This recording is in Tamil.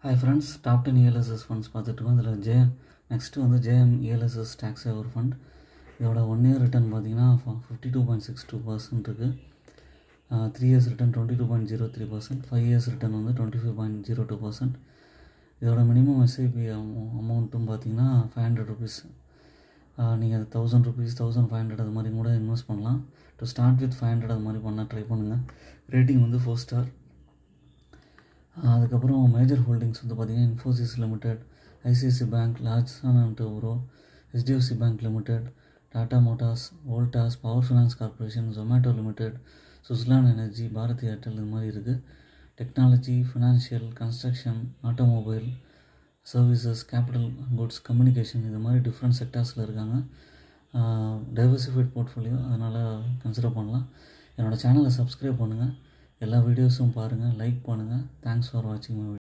Hi friends, top 10 ELSS funds பார்த்துட்ருக்கோம். இதில் நெக்ஸ்ட்டு வந்து JM ELSS tax saver fund. இதோட 1 இயர் ரிட்டர்ன் பார்த்தீங்கன்னா 52.62% இருக்குது. 3 இயர்ஸ் ரிட்டர்ன் 22.03%, 5 இயர்ஸ் ரிட்டர்ன் வந்து 25.02%. இதோட மினிமம் எஸ்ஐபி அமௌண்ட்டும் பார்த்தீங்கன்னா ₹500. நீங்கள் ₹1000, ₹1500 அது மாதிரி கூட இன்வெஸ்ட் பண்ணலாம். டு ஸ்டார்ட் வித் 500 அது மாதிரி பண்ண ட்ரை பண்ணுங்கள். ரேட்டிங் வந்து 4 ஸ்டார். அதுக்கப்புறம் மேஜர் ஹோல்டிங்ஸ் வந்து பார்த்திங்கன்னா Infosys limited, ICICI bank, Larsen and Toubro, HDFC bank limited, Tata Motors, Voltas, power finance corporation, Zomato limited, Switzerland energy, Bharti Airtel இது மாதிரி இருக்குது. Technology, financial, construction, automobile, services, capital goods, communication இது மாதிரி டிஃப்ரெண்ட் செக்டார்ஸில் இருக்காங்க. டைவர்சிஃபைட் போர்ட்ஃபோலியோ, அதனால் கன்சிடர் பண்ணலாம். என்னோடய சேனலை சப்ஸ்கிரைப் பண்ணுங்கள். எல்லா வீடியோஸும் பாருங்கள், லைக் பண்ணுங்கள். தேங்க்ஸ் ஃபார் வாட்சிங் மை வீடியோ.